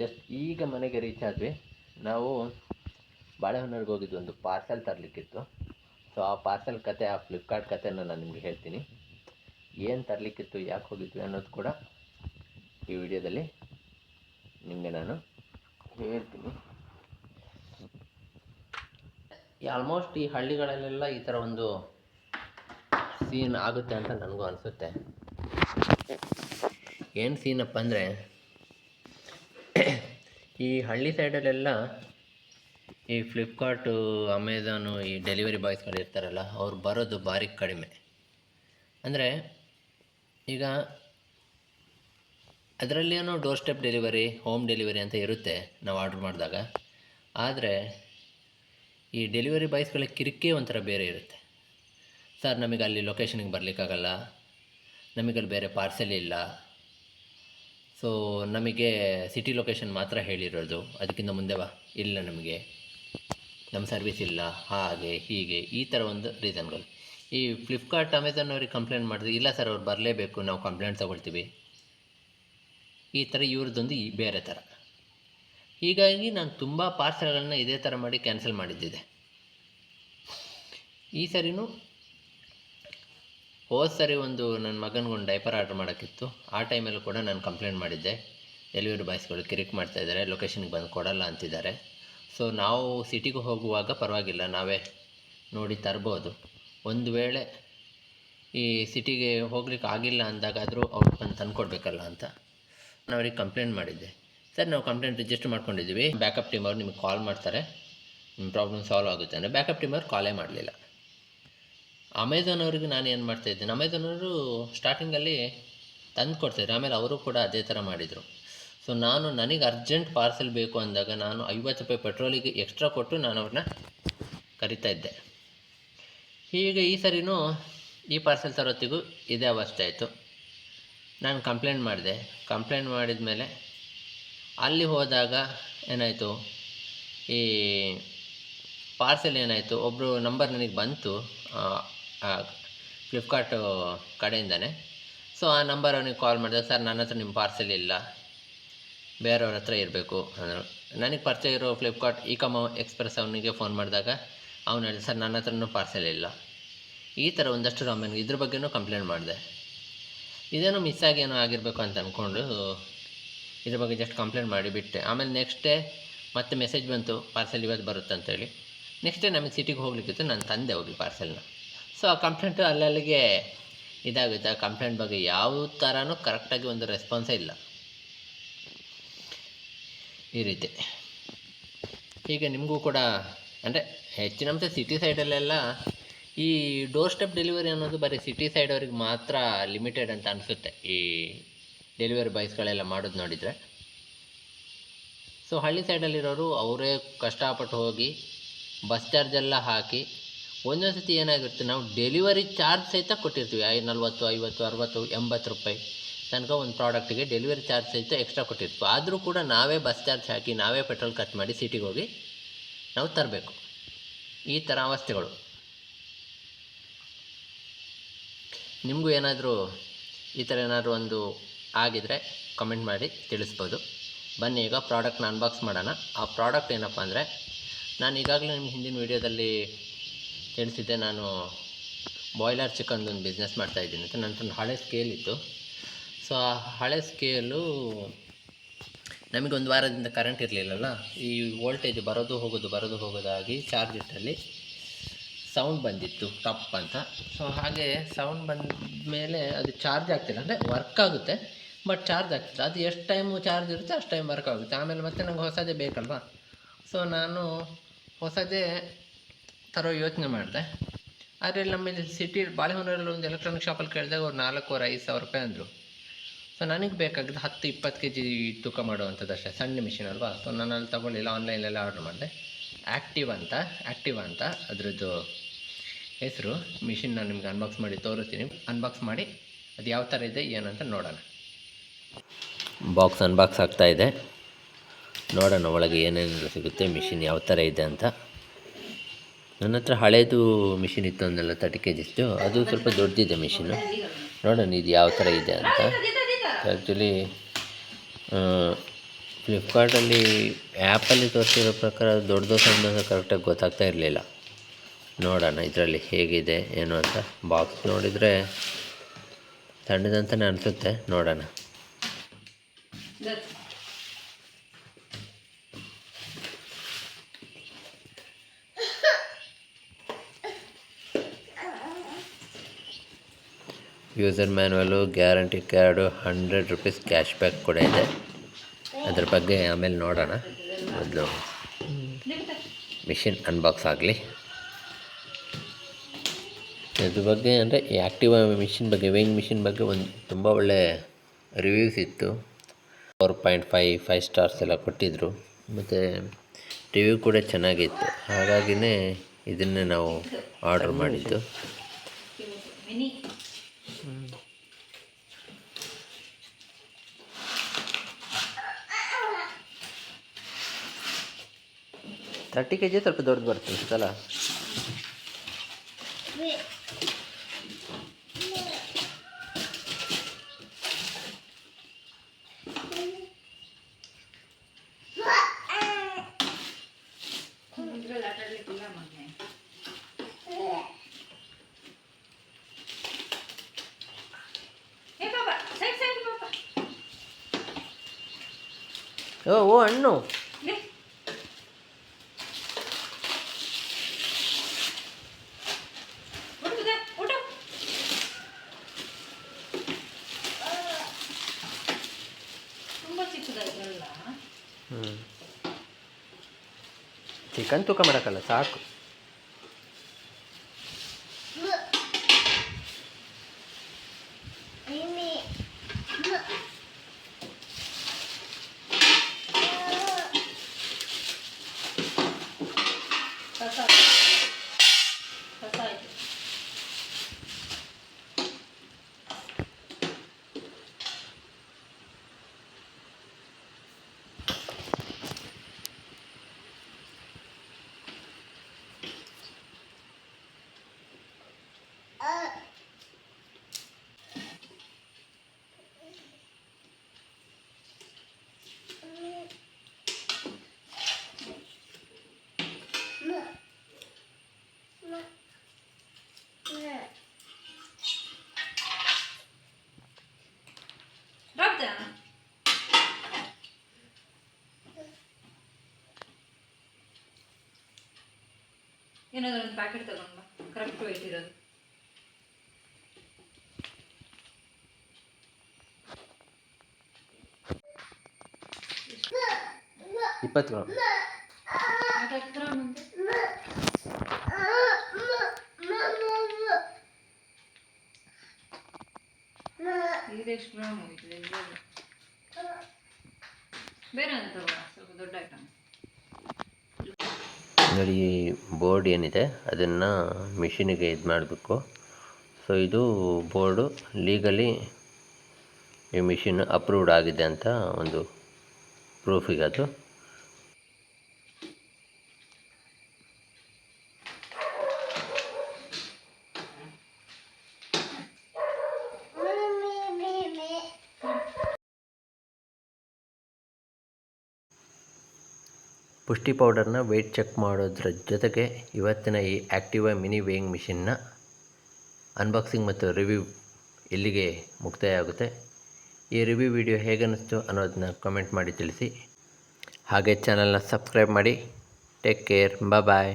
Just ಈಗ ಮನೆಗೆ reach ಆದ್ವಿ. ನಾವು ಬಾಳೆಹೊನ್ನೂರಿಗೆ ಹೋಗಿದ್ವಿ, ಒಂದು ಪಾರ್ಸೆಲ್ ತರಲಿಕ್ಕಿತ್ತು. ಸೊ ಆ ಪಾರ್ಸೆಲ್ ಕತೆ, ಆ ಫ್ಲಿಪ್ಕಾರ್ಟ್ ಕತೆನ ನಾನು ನಿಮಗೆ ಹೇಳ್ತೀನಿ. ಏನು ತರಲಿಕ್ಕಿತ್ತು, ಯಾಕೆ ಹೋಗಿದ್ವಿ ಅನ್ನೋದು ಕೂಡ ಈ ವಿಡಿಯೋದಲ್ಲಿ ನಿಮಗೆ ನಾನು ಹೇಳ್ತೀನಿ. ಆಲ್ಮೋಸ್ಟ್ ಈ ಹಳ್ಳಿಗಳಲ್ಲೆಲ್ಲ ಈ ಥರ ಒಂದು ಸೀನ್ ಆಗುತ್ತೆ ಅಂತ ನನಗೂ ಅನಿಸುತ್ತೆ. ಏನು ಸೀನಪ್ಪ ಅಂದರೆ, ಈ ಹಳ್ಳಿ ಸೈಡಲ್ಲೆಲ್ಲ ಈ ಫ್ಲಿಪ್ಕಾರ್ಟು, ಅಮೆಝಾನು, ಈ ಡೆಲಿವರಿ ಬಾಯ್ಸ್ಗಳು ಇರ್ತಾರಲ್ಲ, ಅವ್ರು ಬರೋದು ಭಾರಿ ಕಡಿಮೆ. ಅಂದರೆ ಈಗ ಅದರಲ್ಲೇನೋ door step delivery, home delivery ಅಂತ ಇರುತ್ತೆ ನಾವು ಆರ್ಡ್ರ್ ಮಾಡಿದಾಗ. ಆದರೆ ಈ ಡೆಲಿವರಿ ಬಾಯ್ಸ್ಗಳ ಕಿರಿಕೇ ಒಂಥರ ಬೇರೆ ಇರುತ್ತೆ. ಸರ್, ನಮಗೆ ಅಲ್ಲಿ ಲೊಕೇಶನಿಗೆ ಬರಲಿಕ್ಕಾಗಲ್ಲ, ನಮಗಲ್ಲಿ ಬೇರೆ ಪಾರ್ಸೆಲ್ ಇಲ್ಲ, ಸೊ ನಮಗೆ ಸಿಟಿ ಲೊಕೇಶನ್ ಮಾತ್ರ ಹೇಳಿರೋದು, ಅದಕ್ಕಿಂತ ಮುಂದೆ ಇಲ್ಲ, ನಮಗೆ ನಮ್ಮ ಸರ್ವಿಸ್ ಇಲ್ಲ, ಹಾಗೆ ಹೀಗೆ ಈ ಥರ ಒಂದು ರೀಸನ್ಗಳು. ಈ ಫ್ಲಿಪ್ಕಾರ್ಟ್, ಅಮೆಝಾನ್ ಅವ್ರಿಗೆ ಕಂಪ್ಲೇಂಟ್ ಮಾಡಿದ್ರೆ, ಇಲ್ಲ ಸರ್ ಅವ್ರು ಬರಲೇಬೇಕು, ನಾವು ಕಂಪ್ಲೇಂಟ್ ತೊಗೊಳ್ತೀವಿ, ಈ ಥರ ಇವ್ರದ್ದೊಂದು ಬೇರೆ ಥರ. ಹೀಗಾಗಿ ನಾನು ತುಂಬ ಪಾರ್ಸೆಲ್ಗಳನ್ನ ಇದೇ ಥರ ಮಾಡಿ ಕ್ಯಾನ್ಸಲ್ ಮಾಡಿದ್ದಿದೆ. ಈ ಸರಿನೂ ಹೋದ ಸರಿ ಒಂದು ನನ್ನ ಮಗನಿಗೊಂದು ಡೈಪರ್ ಆರ್ಡ್ರ್ ಮಾಡೋಕ್ಕಿತ್ತು. ಆ ಟೈಮಲ್ಲೂ ಕೂಡ ನಾನು ಕಂಪ್ಲೇಂಟ್ ಮಾಡಿದ್ದೆ, ಡೆಲಿವರಿ ಬಾಯ್ಸ್ಗಳು ಕಿರಿಕ್ ಮಾಡ್ತಾಯಿದ್ದಾರೆ, ಲೊಕೇಶನ್ಗೆ ಬಂದು ಕೊಡಲ್ಲ ಅಂತಿದ್ದಾರೆ. ಸೊ ನಾವು ಸಿಟಿಗೆ ಹೋಗುವಾಗ ಪರವಾಗಿಲ್ಲ, ನಾವೇ ನೋಡಿ ತರ್ಬೋದು. ಒಂದು ವೇಳೆ ಈ ಸಿಟಿಗೆ ಹೋಗ್ಲಿಕ್ಕೆ ಆಗಿಲ್ಲ ಅಂದಾಗಾದರೂ ಅವ್ರು ಬಂದು ತಂದುಕೊಡ್ಬೇಕಲ್ಲ ಅಂತ ನಾನು ಅವ್ರಿಗೆ ಕಂಪ್ಲೇಂಟ್ ಮಾಡಿದ್ದೆ. ಸರ್, ನಾವು ಕಂಪ್ಲೇಂಟ್ ರಿಜಿಸ್ಟರ್ ಮಾಡ್ಕೊಂಡಿದ್ದೀವಿ, ಬ್ಯಾಕಪ್ ಟೀಮ್ ಅವ್ರು ನಿಮಗೆ ಕಾಲ್ ಮಾಡ್ತಾರೆ, ನಿಮ್ಮ ಪ್ರಾಬ್ಲಮ್ ಸಾಲ್ವ್ ಆಗುತ್ತೆ ಅಂದರೆ ಬ್ಯಾಕಪ್ ಟೀಮ್ ಅವ್ರು ಕಾಲೇ ಮಾಡಲಿಲ್ಲ. ಅಮೆಝಾನ್ ಅವ್ರಿಗೆ ನಾನು ಏನು ಮಾಡ್ತಾಯಿದ್ದೇನೆ, ಅಮೆಝಾನ್ ಅವರು ಸ್ಟಾರ್ಟಿಂಗಲ್ಲಿ ತಂದು ಕೊಡ್ತಾಯಿದ್ರು, ಆಮೇಲೆ ಅವರು ಕೂಡ ಅದೇ ಥರ ಮಾಡಿದರು. ಸೊ ನನಗೆ ಅರ್ಜೆಂಟ್ ಪಾರ್ಸೆಲ್ ಬೇಕು ಅಂದಾಗ ನಾನು 50 ರೂಪಾಯಿ ಪೆಟ್ರೋಲಿಗೆ ಎಕ್ಸ್ಟ್ರಾ ಕೊಟ್ಟು ನಾನು ಅವ್ರನ್ನ ಕರಿತಾ ಇದ್ದೆ. ಹೀಗೆ ಈ ಸರಿನೂ ಈ ಪಾರ್ಸೆಲ್ ತರೋತ್ತಿಗೂ ಇದೇ ಅವಸ್ಥೆ ಆಯಿತು. ನಾನು ಕಂಪ್ಲೇಂಟ್ ಮಾಡಿದೆ. ಕಂಪ್ಲೇಂಟ್ ಮಾಡಿದ ಮೇಲೆ ಅಲ್ಲಿ ಹೋದಾಗ ಏನಾಯಿತು, ಈ ಪಾರ್ಸೆಲ್ ಏನಾಯಿತು, ಒಬ್ಬರು ನಂಬರ್ ನನಗೆ ಬಂತು ಫ್ಲಿಪ್ಕಾರ್ಟು ಕಡೆಯಿಂದನೇ. ಸೊ ಆ ನಂಬರ್ ಅವನಿಗೆ ಕಾಲ್ ಮಾಡಿದೆ, ಸರ್ ನನ್ನ ಹತ್ರ ನಿಮ್ಮ ಪಾರ್ಸೆಲ್ ಇಲ್ಲ, ಬೇರೆಯವ್ರ ಹತ್ರ ಇರಬೇಕು ಅಂದರು. ನನಗೆ ಪರಿಚಯ ಇರೋ ಫ್ಲಿಪ್ಕಾರ್ಟ್ ಇಕಾಮ್ ಎಕ್ಸ್ಪ್ರೆಸ್ ಅವನಿಗೆ ಫೋನ್ ಮಾಡಿದಾಗ ಅವನು ಹೇಳಿದ, ಸರ್ ನನ್ನ ಹತ್ರನೂ ಪಾರ್ಸೆಲ್ ಇಲ್ಲ. ಈ ಥರ ಒಂದಷ್ಟು ಆಮೇಲೆ ಇದ್ರ ಬಗ್ಗೆನೂ ಕಂಪ್ಲೇಂಟ್ ಮಾಡಿದೆ. ಇದೇನೋ ಮಿಸ್ಸಾಗಿ ಏನೋ ಆಗಿರಬೇಕು ಅಂತ ಅಂದ್ಕೊಂಡು ಇದ್ರ ಬಗ್ಗೆ ಜಸ್ಟ್ ಕಂಪ್ಲೇಂಟ್ ಮಾಡಿಬಿಟ್ಟೆ. ಆಮೇಲೆ ನೆಕ್ಸ್ಟ್ ಡೇ ಮತ್ತೆ ಮೆಸೇಜ್ ಬಂತು, ಪಾರ್ಸೆಲ್ ಇವತ್ತು ಬರುತ್ತೆ ಅಂತೇಳಿ. ನೆಕ್ಸ್ಟ್ ಡೇ ನಮಗೆ ಸಿಟಿಗೆ ಹೋಗ್ಲಿಕ್ಕಿತ್ತು, ನಾನು ತಂದೆ ಹೋಗಿ ಪಾರ್ಸೆಲ್ನ. ಸೊ ಆ ಕಂಪ್ಲೇಂಟು ಅಲ್ಲಿಗೆ ಇದಾಗುತ್ತೆ. ಆ ಕಂಪ್ಲೇಂಟ್ ಬಗ್ಗೆ ಯಾವ ಥರನೂ ಕರೆಕ್ಟಾಗಿ ಒಂದು ರೆಸ್ಪಾನ್ಸೇ ಇಲ್ಲ. ಈ ರೀತಿ ಹೀಗೆ ನಿಮಗೂ ಕೂಡ ಅಂದರೆ ಹೆಚ್ಚಿನ ಅಂಶ ಸಿಟಿ ಸೈಡಲ್ಲೆಲ್ಲ ಈ ಡೋರ್ ಸ್ಟೆಪ್ ಡೆಲಿವರಿ ಅನ್ನೋದು ಬರೀ ಸಿಟಿ ಸೈಡ್ ಅವ್ರಿಗೆ ಮಾತ್ರ ಲಿಮಿಟೆಡ್ ಅಂತ ಅನಿಸುತ್ತೆ, ಈ ಡೆಲಿವರಿ ಬಾಯ್ಸ್ಗಳೆಲ್ಲ ಮಾಡೋದು ನೋಡಿದರೆ. ಸೊ ಹಳ್ಳಿ ಸೈಡಲ್ಲಿರೋರು ಅವರೇ ಕಷ್ಟಪಟ್ಟು ಹೋಗಿ ಬಸ್ ಚಾರ್ಜೆಲ್ಲ ಹಾಕಿ, ಒಂದೊಂದು ಸತಿ ಏನಾಗಿರುತ್ತೆ, ನಾವು ಡೆಲಿವರಿ ಚಾರ್ಜ್ ಸಹಿತ ಕೊಟ್ಟಿರ್ತೀವಿ, 40, 50, 60, 80 ರೂಪಾಯಿ ತನಕ ಒಂದು ಪ್ರಾಡಕ್ಟಿಗೆ ಡೆಲಿವರಿ ಚಾರ್ಜ್ ಸಹಿತ ಎಕ್ಸ್ಟ್ರಾ ಕೊಟ್ಟಿರ್ತೀವಿ. ಆದರೂ ಕೂಡ ನಾವೇ ಬಸ್ ಚಾರ್ಜ್ ಹಾಕಿ, ನಾವೇ ಪೆಟ್ರೋಲ್ ಖರ್ಚು ಮಾಡಿ ಸಿಟಿಗೆ ಹೋಗಿ ನಾವು ತರಬೇಕು. ಈ ಥರ ಅವಸ್ಥೆಗಳು. ನಿಮಗೂ ಏನಾದರೂ ಈ ಥರ ಏನಾದರೂ ಒಂದು ಆಗಿದರೆ ಕಮೆಂಟ್ ಮಾಡಿ ತಿಳಿಸ್ಬೋದು. ಬನ್ನಿ ಈಗ ಪ್ರಾಡಕ್ಟ್ನ ಅನ್ಬಾಕ್ಸ್ ಮಾಡೋಣ. ಆ ಪ್ರಾಡಕ್ಟ್ ಏನಪ್ಪ ಅಂದರೆ, ನಾನು ಈಗಾಗಲೇ ನಿಮ್ಗೆ ಹಿಂದಿನ ವೀಡಿಯೋದಲ್ಲಿ ತಿಳಿಸಿದ್ದೆ, ನಾನು ಬಾಯ್ಲರ್ ಚಿಕನ್ದು ಒಂದು ಬಿಸ್ನೆಸ್ ಮಾಡ್ತಾಯಿದ್ದೀನಿ ಅಂತ. ನನ್ನ ಹತ್ರ ಹಳೆ ಸ್ಕೇಲ್ ಇತ್ತು. ಸೊ ಆ ಹಳೆ ಸ್ಕೇಲು ನಮಗೊಂದು ವಾರದಿಂದ ಕರೆಂಟ್ ಇರಲಿಲ್ಲಲ್ಲ, ಈ ವೋಲ್ಟೇಜ್ ಬರೋದು ಹೋಗೋದಾಗಿ ಚಾರ್ಜ್ ಇಟ್ಟಲ್ಲಿ ಸೌಂಡ್ ಬಂದಿತ್ತು ಟಪ್ ಅಂತ. ಸೊ ಹಾಗೆ ಸೌಂಡ್ ಬಂದ ಮೇಲೆ ಅದು ಚಾರ್ಜ್ ಆಗ್ತಿಲ್ಲ, ಅಂದರೆ ವರ್ಕ್ ಆಗುತ್ತೆ ಬಟ್ ಚಾರ್ಜ್ ಆಗ್ತಿಲ್ಲ. ಅದು ಎಷ್ಟು ಟೈಮು ಚಾರ್ಜ್ ಇರುತ್ತೆ ಅಷ್ಟು ಟೈಮ್ ವರ್ಕ್ ಆಗುತ್ತೆ. ಆಮೇಲೆ ಮತ್ತೆ ನಂಗೆ ಹೊಸದೇ ಬೇಕಲ್ವ, ಸೊ ನಾನು ಹೊಸದೇ ತರೋ ಯೋಚನೆ ಮಾಡಿದೆ. ಆದರೆ ನಮ್ಮಲ್ಲಿ ಸಿಟಿ ಬಾಳೆಹೊನ್ನೂರಲ್ಲಿ ಒಂದು ಎಲೆಕ್ಟ್ರಾನಿಕ್ ಶಾಪಲ್ಲಿ ಕೇಳಿದಾಗ ಅವ್ರು 4,500 ರೂಪಾಯಿ ಅಂದರು. ಸೊ ನನಗೆ ಬೇಕಾಗಿದ್ದು 10-20 kg ತೂಕ ಮಾಡುವಂಥದ್ದು ಅಷ್ಟೇ, ಸಣ್ಣ ಮಿಷಿನ್ ಅಲ್ವಾ. ಸೊ ನಾನು ಅಲ್ಲಿ ತೊಗೊಳ್ಳಿಲ್ಲ, ಆನ್ಲೈನೆಲ್ಲ ಆರ್ಡ್ರ್ ಮಾಡಿದೆ. ಆ್ಯಕ್ಟಿವ್ ಅಂತ ಅದರದ್ದು ಹೆಸರು. ಮಿಷಿನ್ ನಾನು ನಿಮ್ಗೆ ಅನ್ಬಾಕ್ಸ್ ಮಾಡಿ ತೋರಿಸ್ತೀನಿ. ಅನ್ಬಾಕ್ಸ್ ಮಾಡಿ ಅದು ಯಾವ ಥರ ಇದೆ ಏನಂತ ನೋಡೋಣ. ಬಾಕ್ಸ್ ಅನ್ಬಾಕ್ಸ್ ಆಗ್ತಾಯಿದೆ, ನೋಡೋಣ ಒಳಗೆ ಏನೇನು ಸಿಗುತ್ತೆ, ಮಿಷಿನ್ ಯಾವ ಥರ ಇದೆ ಅಂತ. ನನ್ನ ಹತ್ರ ಹಳೇದು ಮಿಷಿನ್ ಇತ್ತು ಒಂದೆಲ್ಲ 30 kg, ಅದು ಸ್ವಲ್ಪ ದೊಡ್ಡದಿದೆ ಮಿಷಿನು. ನೋಡೋಣ ಇದು ಯಾವ ಥರ ಇದೆ ಅಂತ. ಆ್ಯಕ್ಚುಲಿ ಫ್ಲಿಪ್ಕಾರ್ಟಲ್ಲಿ ಆ್ಯಪಲ್ಲಿ ತೋರಿಸಿರೋ ಪ್ರಕಾರ ದೊಡ್ಡದು ಸಣ್ಣದು ಕರೆಕ್ಟಾಗಿ ಗೊತ್ತಾಗ್ತಾ ಇರಲಿಲ್ಲ. ನೋಡೋಣ ಇದರಲ್ಲಿ ಹೇಗಿದೆ ಏನು ಅಂತ. ಬಾಕ್ಸ್ ನೋಡಿದರೆ ಸಣ್ಣದಂತಲೇ ಅನಿಸುತ್ತೆ, ನೋಡೋಣ. User manual, guarantee card, 100 rupees cash back ಕೂಡ ಇದೆ. ಅದ್ರ ಬಗ್ಗೆ ಆಮೇಲೆ ನೋಡೋಣ. ಮೊದಲು ಮಿಷಿನ್ ಅನ್ಬಾಕ್ಸ್ ಆಗಲಿ. ಇದ್ರ ಬಗ್ಗೆ ಅಂದರೆ ಈ ಆ್ಯಕ್ಟಿವಾ ಮಿಷಿನ್ ಬಗ್ಗೆ, ವೇಯಿಂಗ್ ಮಿಷಿನ್ ಬಗ್ಗೆ ಒಂದು ತುಂಬ ಒಳ್ಳೆ ರಿವ್ಯೂಸ್ ಇತ್ತು. 4.5 ಸ್ಟಾರ್ಸ್ ಎಲ್ಲ ಕೊಟ್ಟಿದ್ದರು. ಮತ್ತು ರಿವ್ಯೂ ಕೂಡ ಚೆನ್ನಾಗಿತ್ತು. ಹಾಗಾಗಿನೇ ಇದನ್ನೇ ನಾವು ಆರ್ಡ್ರ್ ಮಾಡಿದ್ದು. ತರ್ಟಿ ಕೆ ಜಿ ಸ್ವಲ್ಪ ದೊಡ್ಡದು ಬರುತ್ತೆ ಅನ್ಸುತ್ತಲ್ಲ. ಓ ಹಣ್ಣು ಚಿಕನ್ ತೂಕ ಮಾಡೋಕ್ಕಲ್ಲ, ಸಾಕು. ಏನಾದರೂ ಒಂದು ಪ್ಯಾಕೆಟ್ ತಗೊಂಡು ಬಾ, ಕರೆಕ್ಟ್ ವೆಯ್ಟ್ ಇರೋದು. $20. ಇದೆಷ್ಟು ಗ್ರಾಮ್ ಹೋಯ್ತದೆ ಬೇರೆ ಅಂತ ಸ್ವಲ್ಪ ದೊಡ್ಡ ಐಟಮ್. ನೋಡಿ, ಈ ಬೋರ್ಡ್ ಏನಿದೆ ಅದನ್ನು ಮಿಷಿನಿಗೆ ಇದು ಮಾಡಬೇಕು. ಸೊ ಇದು ಬೋರ್ಡು ಲೀಗಲಿ ಈ ಮಿಷಿನ್ ಅಪ್ರೂವ್ಡ್ ಆಗಿದೆ ಅಂತ ಒಂದು ಪ್ರೂಫಿಗೆ ಅದು. ಪುಷ್ಟಿ ಪೌಡರ್ನ ವೆಯ್ಟ್ ಚೆಕ್ ಮಾಡೋದ್ರ ಜೊತೆಗೆ ಇವತ್ತಿನ ಈ ಆ್ಯಕ್ಟಿವಾ ಮಿನಿ ವೇಯಿಂಗ್ ಮಿಷಿನ್ನ ಅನ್ಬಾಕ್ಸಿಂಗ್ ಮತ್ತು ರಿವ್ಯೂ ಇಲ್ಲಿಗೆ ಮುಕ್ತಾಯ ಆಗುತ್ತೆ. ಈ ರಿವ್ಯೂ ವಿಡಿಯೋ ಹೇಗನ್ನಿಸ್ತು ಅನ್ನೋದನ್ನ ಕಮೆಂಟ್ ಮಾಡಿ ತಿಳಿಸಿ. ಹಾಗೆ ಚಾನಲ್ನ ಸಬ್ಸ್ಕ್ರೈಬ್ ಮಾಡಿ. ಟೇಕ್ ಕೇರ್, ಬಾಯ್.